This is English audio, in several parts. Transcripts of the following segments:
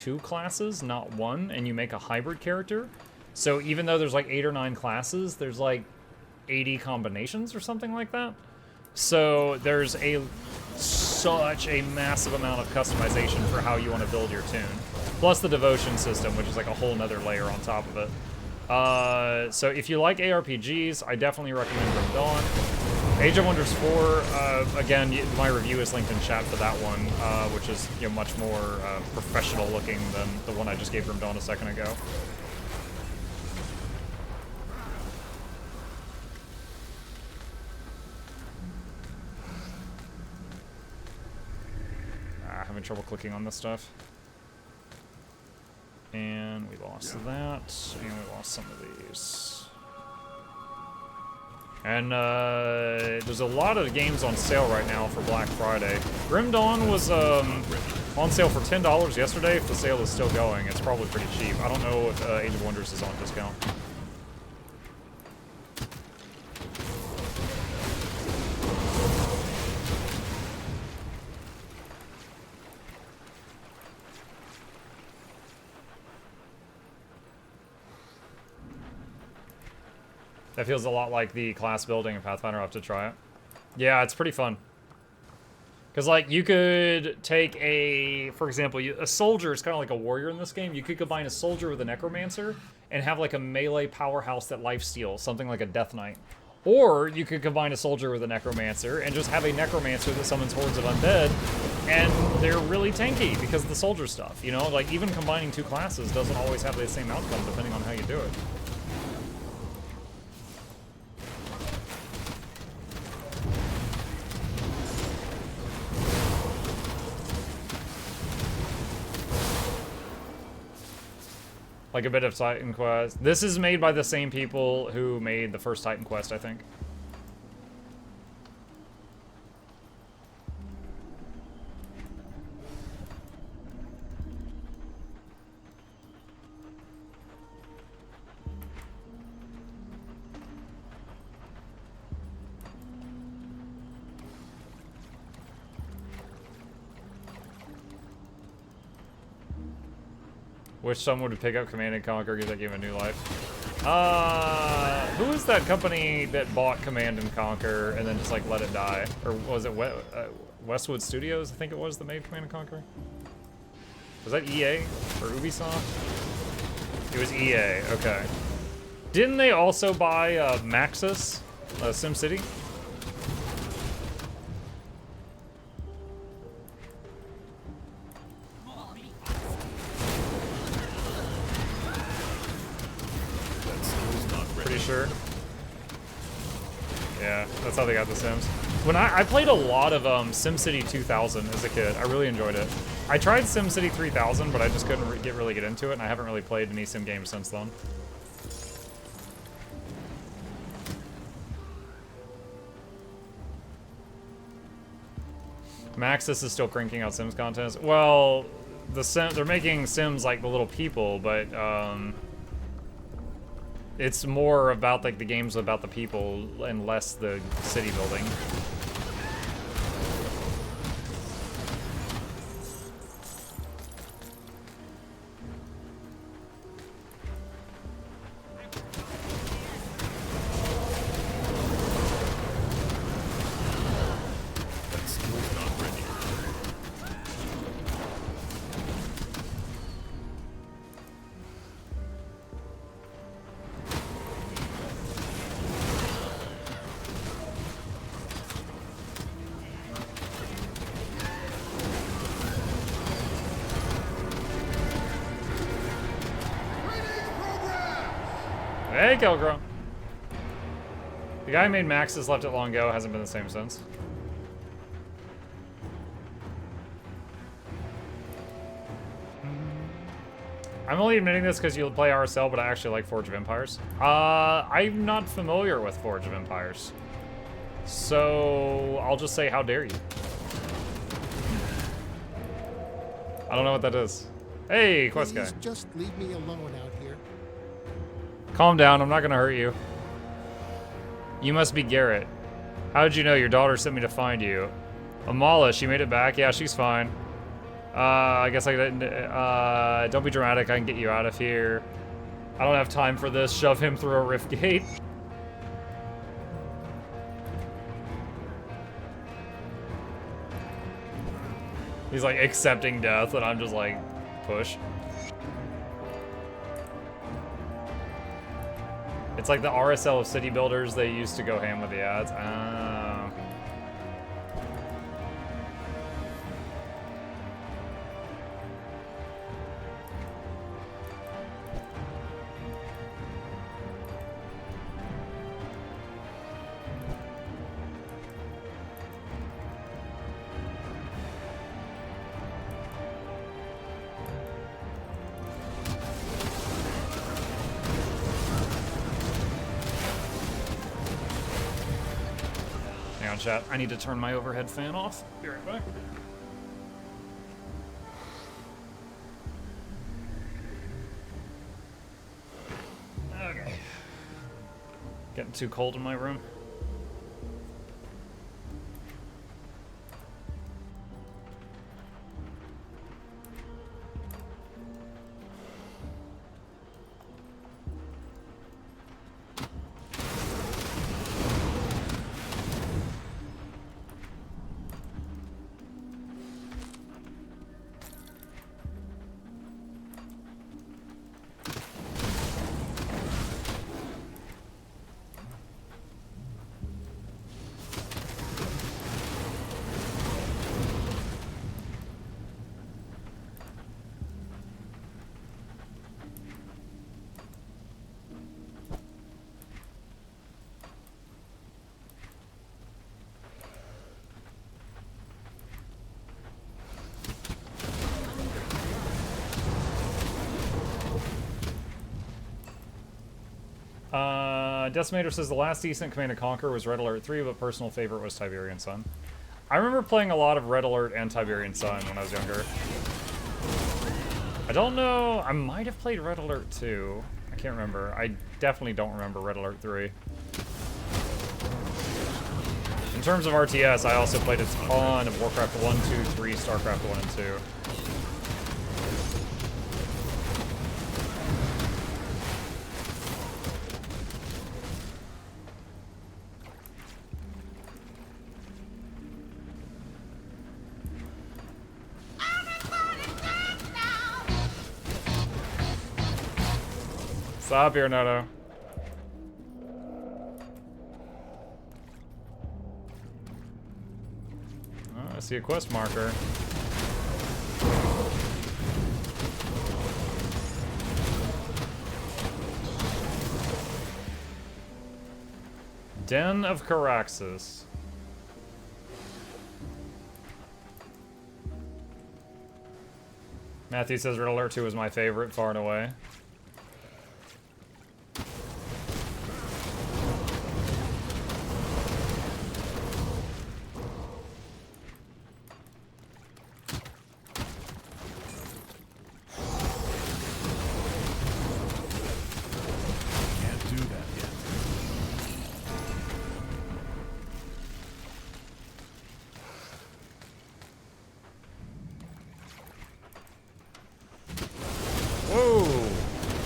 2 classes, not 1, and you make a hybrid character. So even though there's like 8 or 9 classes, there's like 80 combinations or something like that. So there's such a massive amount of customization for how you want to build your tune. Plus the devotion system, which is like a whole nother layer on top of it. So if you like ARPGs, I definitely recommend Grim Dawn. Age of Wonders 4, again, my review is linked in chat for that one, which is much more professional looking than the one I just gave Grim Dawn a second ago. Having trouble clicking on this stuff. And we lost that, and we lost some of these. And there's a lot of games on sale right now for Black Friday. Grim Dawn was on sale for $10 yesterday. If the sale is still going, it's probably pretty cheap. I don't know if Age of Wonders is on discount. That feels a lot like the class building in Pathfinder. I'll have to try it. Yeah, it's pretty fun. Because, like, you could take for example, a soldier is kind of like a warrior in this game. You could combine a soldier with a Necromancer and have, like, a melee powerhouse that lifesteals, something like a Death Knight. Or you could combine a soldier with a Necromancer and just have a Necromancer that summons hordes of undead, and they're really tanky because of the soldier stuff, you know? Like, even combining 2 classes doesn't always have the same outcome depending on how you do it. Like a bit of Titan Quest. This is made by the same people who made the first Titan Quest, I think. Wish someone would pick up Command & Conquer, give that game a new life. Who was that company that bought Command & Conquer and then just like let it die? Or was it Westwood Studios, I think it was, that made Command & Conquer? Was that EA or Ubisoft? It was EA, okay. Didn't they also buy Maxis, SimCity? Sure. Yeah, that's how they got The Sims. When I played a lot of SimCity 2000 as a kid. I really enjoyed it. I tried SimCity 3000, but I just couldn't really get into it, and I haven't really played any sim games since then. Maxis is still cranking out Sims content. Well, they're making Sims like the little people, but it's more about like the games about the people and less the city building. Hey, Kelgro. The guy who made Maxis left it long ago, hasn't been the same since. I'm only admitting this because you play RSL, but I actually like Forge of Empires. I'm not familiar with Forge of Empires. So, I'll just say, how dare you? I don't know what that is. Hey, quest guy. Just leave me alone out here. Calm down, I'm not gonna hurt you. You must be Garrett. How did you know? Your daughter sent me to find you. Amala, she made it back? Yeah, she's fine. I guess I didn't. Don't be dramatic. I can get you out of here. I don't have time for this. Shove him through a rift gate. He's like accepting death, and I'm just like, push. It's like the RSL of city builders. They used to go ham with the ads. Hang on, chat. I need to turn my overhead fan off. Be right back. Okay. Getting too cold in my room. Decimator says the last decent Command & Conquer was Red Alert 3, but personal favorite was Tiberian Sun. I remember playing a lot of Red Alert and Tiberian Sun when I was younger. I don't know, I might have played Red Alert 2. I can't remember. I definitely don't remember Red Alert 3. In terms of RTS, I also played a ton of Warcraft 1, 2, 3, StarCraft 1 and 2. Stop here, Noto. Oh, I see a quest marker. Den of Caraxes. Matthew says Red Alert 2 was my favorite, far and away.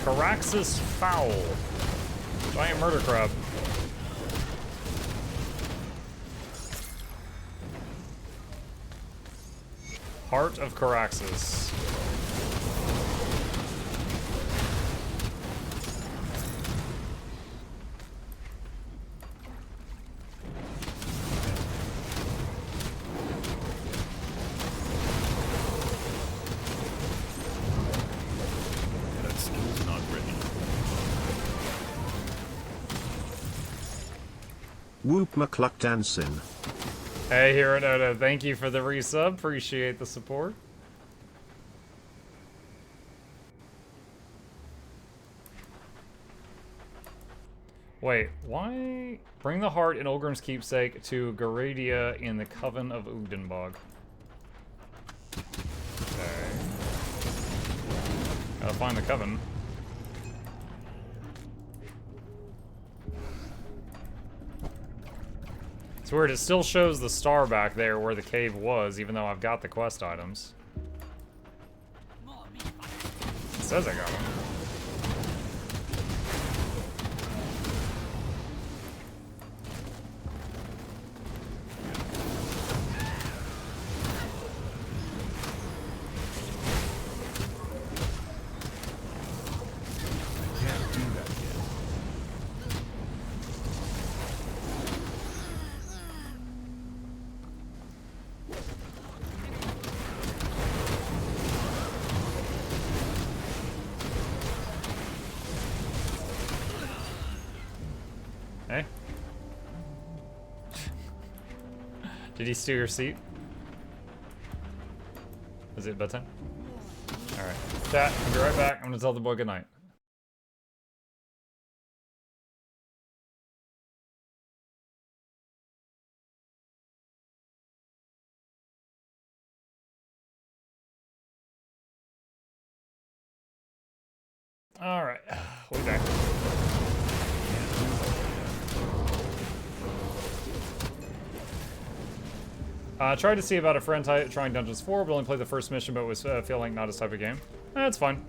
Caraxes Foul. Giant murder crab. Heart of Caraxes. Whoop Mukluk dancing. Hey, Hironoto, thank you for the resub. Appreciate the support. Wait, why? Bring the heart in Ulgrim's Keepsake to Garadia in the Coven of Ugdenbog. Okay. Gotta find the Coven. It's weird, it still shows the star back there where the cave was, even though I've got the quest items. says I got one. Hey. Did he steal your seat? Is it bedtime? Alright. Chat, I'll be right back. I'm gonna tell the boy goodnight. Alright. We'll be back. Tried to see about a friend trying Dungeons 4, but only played the first mission, but was feeling not his type of game. That's fine.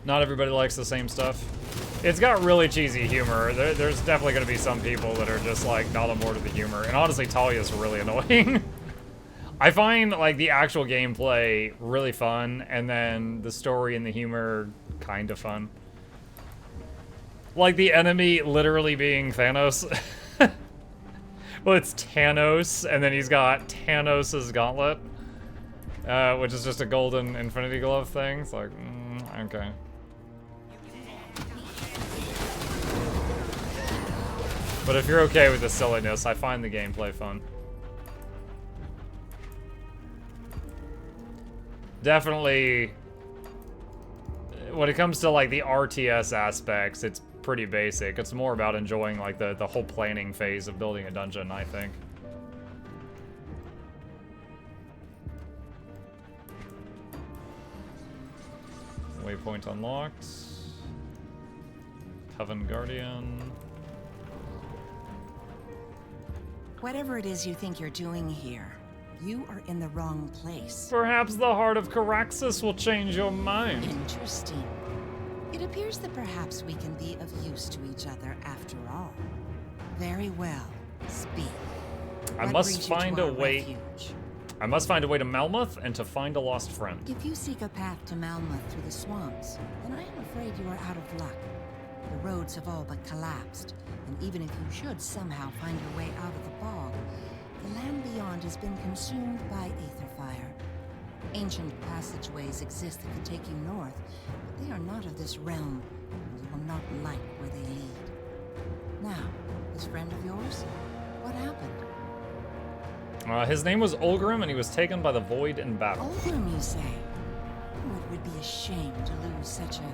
Not everybody likes the same stuff. It's got really cheesy humor. There's definitely going to be some people that are just like not on board with the humor. And honestly, Talia's really annoying. I find like the actual gameplay really fun, and then the story and the humor kind of fun. Like the enemy literally being Thanos. Well, it's Thanos, and then he's got Thanos' gauntlet, which is just a golden Infinity Glove thing. It's like, okay. But if you're okay with the silliness, I find the gameplay fun. Definitely, when it comes to like the RTS aspects, it's pretty basic. It's more about enjoying like the whole planning phase of building a dungeon, I think. Waypoint unlocked. Coven Guardian. Whatever it is you think you're doing here, you are in the wrong place. Perhaps the heart of Caraxus will change your mind. Interesting. It appears that perhaps we can be of use to each other after all. Very well. Speak. I must find a way. I must find a way to Malmuth and to find a lost friend. If you seek a path to Malmuth through the swamps, then I am afraid you are out of luck. The roads have all but collapsed, and even if you should somehow find your way out of the bog, the land beyond has been consumed by aether fire. Ancient passageways exist that could take you north, but they are not of this realm, and you will not like where they lead. Now, this friend of yours, what happened? His name was Ulgrim, and he was taken by the Void in battle. Ulgrim, you say? Oh, it would be a shame to lose such a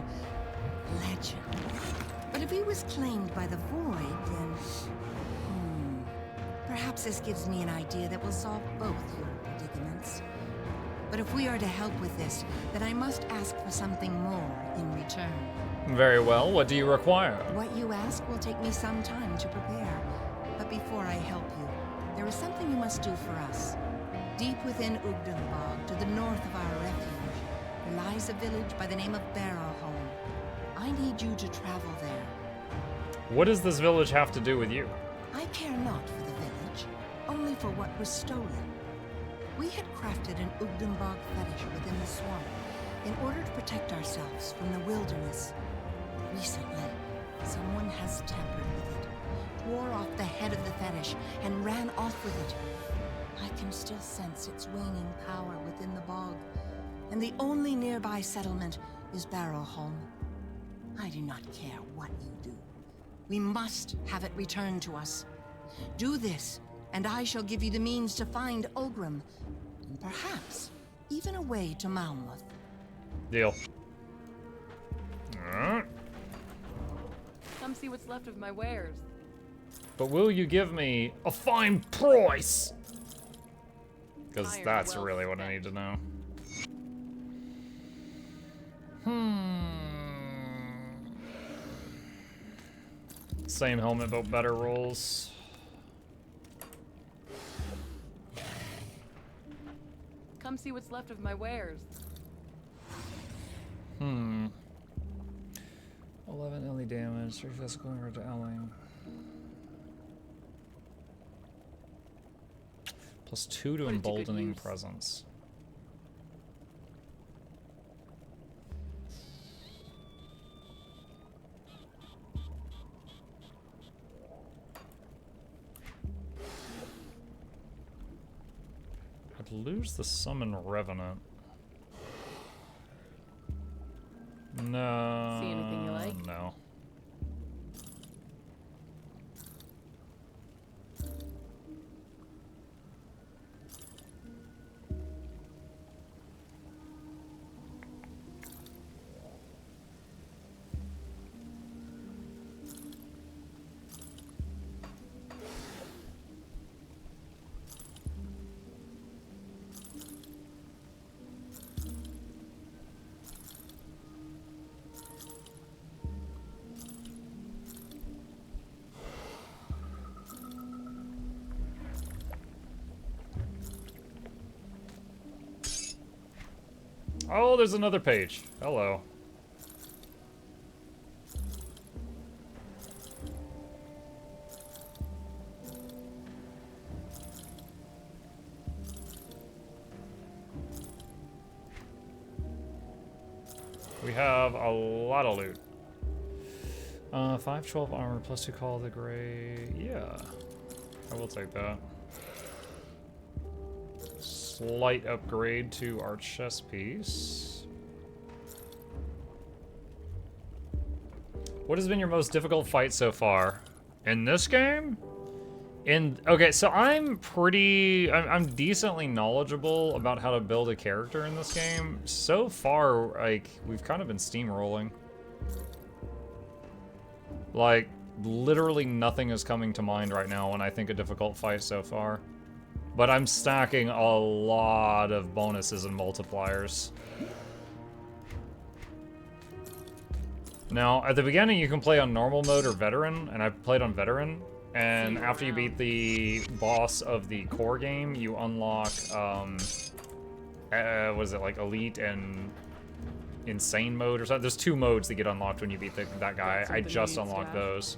legend. But if he was claimed by the Void, then... perhaps this gives me an idea that will solve both your predicaments. But if we are to help with this, then I must ask for something more in return. Very well. What do you require? What you ask will take me some time to prepare. But before I help you, there is something you must do for us. Deep within Ugdenbog, to the north of our refuge, there lies a village by the name of Barrowholm. I need you to travel there. What does this village have to do with you? I care not for the village, only for what was stolen. We had crafted an Ugdenbog fetish within the swamp in order to protect ourselves from the wilderness. Recently, someone has tampered with it, tore off the head of the fetish, and ran off with it. I can still sense its waning power within the bog, and the only nearby settlement is Barrowholm. I do not care what you do. We must have it returned to us. Do this, and I shall give you the means to find Ulgrim, and perhaps even a way to Malmuth. Deal. Come see what's left of my wares. But will you give me a fine price? Because Iron that's well really what I need to know. Same helmet, but better rolls. Come see what's left of my wares. Straight physical in regard to Elling. +2 to emboldening presence. I'd lose the summon revenant. No. See anything you like? No. Oh, there's another page. Hello. We have a lot of loot. 512 armor +2 call of the gray. Yeah, I will take that. Slight upgrade to our chest piece. What has been your most difficult fight so far? In this game? Okay, so I'm decently knowledgeable about how to build a character in this game. So far, like, we've kind of been steamrolling. Like, literally nothing is coming to mind right now when I think a difficult fight so far. But I'm stacking a lot of bonuses and multipliers. Now, at the beginning, you can play on normal mode or veteran, and I played on veteran. And after you beat the boss of the core game, you unlock, what is it, like elite and insane mode or something? There's 2 modes that get unlocked when you beat that guy. I just unlocked those.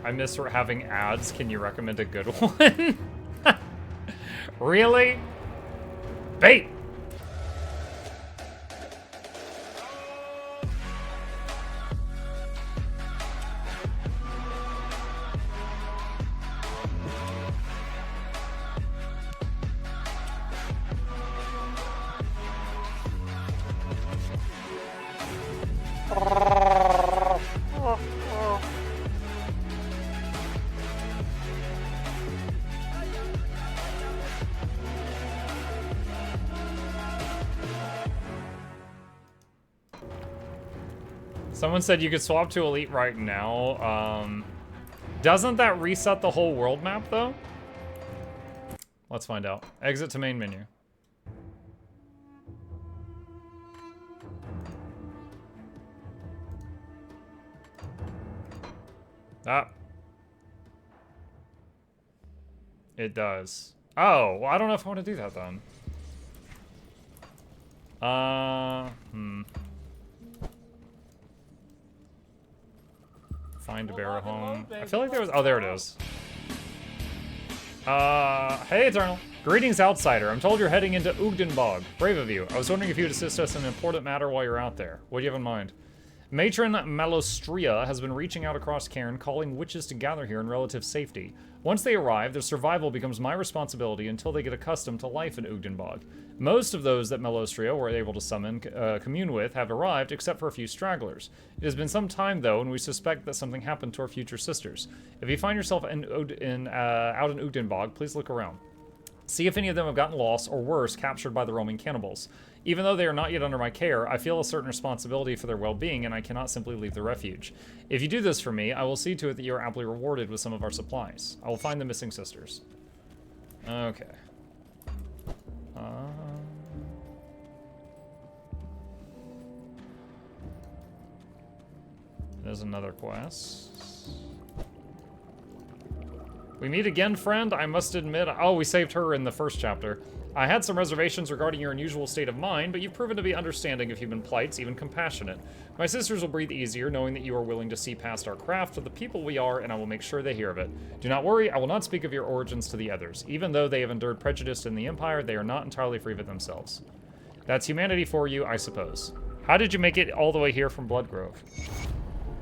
I miss having ads. Can you recommend a good one? Really? Bait! Someone said you could swap to Elite right now. Doesn't that reset the whole world map, though? Let's find out. Exit to main menu. Ah. It does. Oh, well, I don't know if I want to do that, then. Find a bear home. I feel like there was... Oh, there it is. Hey, Eternal. Greetings, outsider. I'm told you're heading into Ugdenbog. Brave of you. I was wondering if you would assist us in an important matter while you're out there. What do you have in mind? Matron Malostria has been reaching out across Cairn, calling witches to gather here in relative safety. Once they arrive, their survival becomes my responsibility until they get accustomed to life in Ugdenbog. Most of those that Malostria were able to summon, commune with, have arrived, except for a few stragglers. It has been some time, though, and we suspect that something happened to our future sisters. If you find yourself out in Ugdenbog, please look around. See if any of them have gotten lost, or worse, captured by the roaming cannibals. Even though they are not yet under my care, I feel a certain responsibility for their well-being, and I cannot simply leave the refuge. If you do this for me, I will see to it that you are amply rewarded with some of our supplies. I will find the missing sisters. Okay. There's another quest. We meet again, friend. I must admit... Oh, we saved her in the first chapter. I had some reservations regarding your unusual state of mind, but you've proven to be understanding of human plights, even compassionate. My sisters will breathe easier knowing that you are willing to see past our craft to the people we are, and I will make sure they hear of it. Do not worry, I will not speak of your origins to the others. Even though they have endured prejudice in the Empire, they are not entirely free of it themselves. That's humanity for you, I suppose. How did you make it all the way here from Bloodgrove?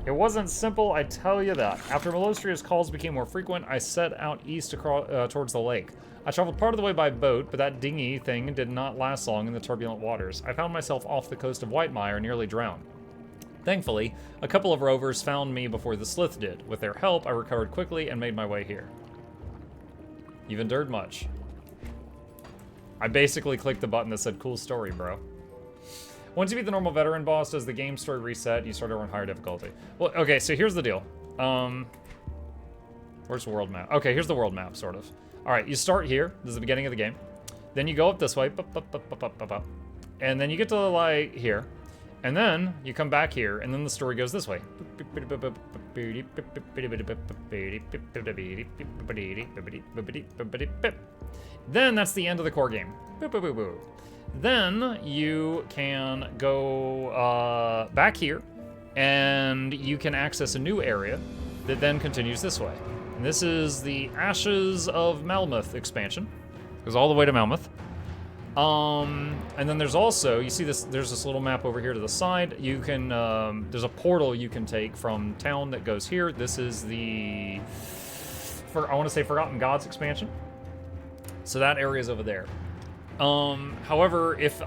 It wasn't simple, I tell you that. After Melostria's calls became more frequent, I set out east towards the lake. I traveled part of the way by boat, but that dinghy thing did not last long in the turbulent waters. I found myself off the coast of Whitemire, nearly drowned. Thankfully, a couple of rovers found me before the Slith did. With their help, I recovered quickly and made my way here. You've endured much. I basically clicked the button that said, cool story, bro. Once you beat the normal veteran boss, does the game story reset? You start over on higher difficulty. Well, okay, so here's the deal. Where's the world map? Okay, here's the world map, sort of. All right, you start here. This is the beginning of the game. Then you go up this way. And then you get to, like, here. And then you come back here, and then the story goes this way. Then that's the end of the core game. Then you can go back here, and you can access a new area that then continues this way. And this is the Ashes of Malmuth expansion. Goes all the way to Malmuth. And then there's also, you see this, there's this little map over here to the side. You can, there's a portal you can take from town that goes here. This is the, I want to say Forgotten Gods expansion. So that area is over there. However, if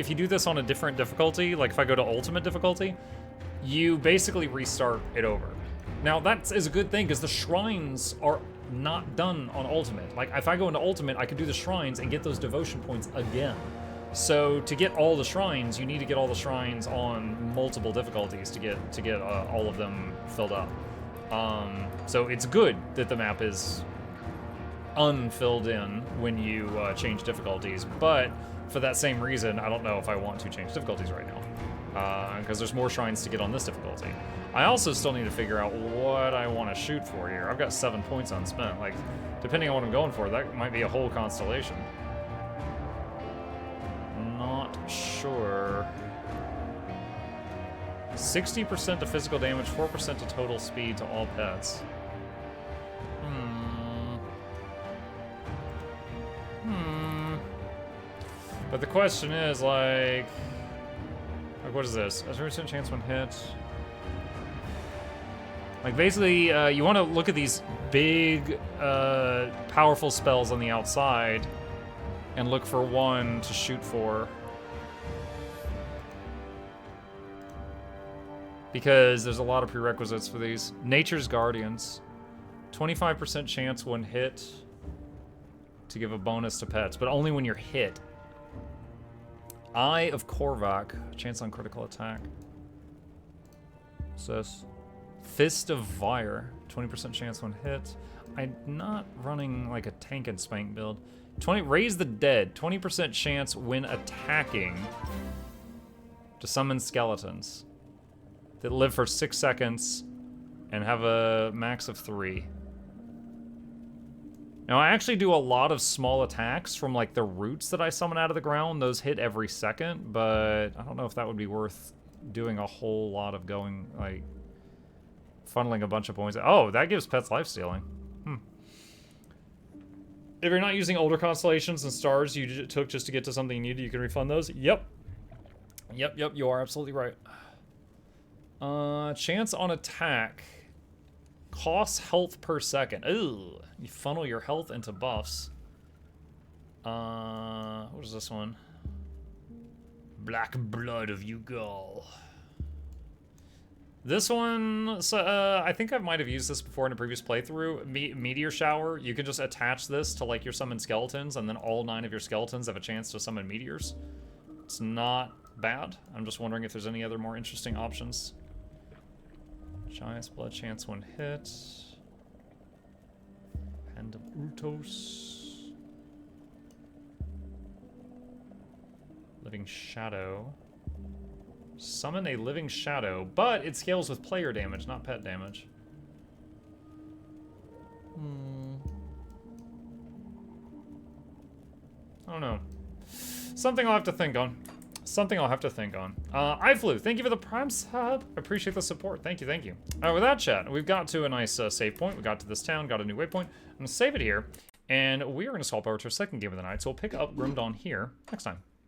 you do this on a different difficulty, like if I go to ultimate difficulty, you basically restart it over. Now that is a good thing because the shrines are not done on ultimate. Like if I go into ultimate, I could do the shrines and get those devotion points again. So to get all the shrines, you need to get all the shrines on multiple difficulties to get all of them filled up. So it's good that the map is unfilled in when you change difficulties, but for that same reason, I don't know if I want to change difficulties right now, because there's more shrines to get on this difficulty. I also still need to figure out what I want to shoot for here. I've got 7 points unspent. Like, depending on what I'm going for, that might be a whole constellation. Not sure. 60% to physical damage, 4% to total speed to all pets. But the question is, like what is this? A 30% chance when hit. Like, basically, you want to look at these big, powerful spells on the outside and look for one to shoot for. Because there's a lot of prerequisites for these. Nature's Guardians. 25% chance when hit to give a bonus to pets, but only when you're hit. Eye of Korvac, chance on critical attack. What's this? Fist of Vire, 20% chance when hit. I'm not running like a tank and spank build. Raise the Dead, 20% chance when attacking to summon skeletons that live for 6 seconds and have a max of 3. Now, I actually do a lot of small attacks from, like, the roots that I summon out of the ground. Those hit every second, but I don't know if that would be worth doing a whole lot of going, like, funneling a bunch of points. Oh, that gives pets life stealing. If you're not using older constellations and stars you took just to get to something you needed, you can refund those? Yep. Yep, you are absolutely right. Chance on attack. Costs health per second. Ooh, you funnel your health into buffs. What is this one? Black Blood of Ugal. This one, so, I think I might have used this before in a previous playthrough. Meteor Shower, you can just attach this to, like, your summoned skeletons, and then all 9 of your skeletons have a chance to summon meteors. It's not bad. I'm just wondering if there's any other more interesting options. Giant's Blood chance when hit. Hand of Utos. living shadow. Summon a living shadow, but it scales with player damage, not pet damage. I don't know. Something I'll have to think on. Something I'll have to think on. iFlew, thank you for the Prime sub. I appreciate the support. Thank you, thank you. With that, chat, we've got to a nice save point. We got to this town, got a new waypoint. I'm gonna save it here, and we are gonna swap over to our second game of the night. So we'll pick up Grim Dawn here next time.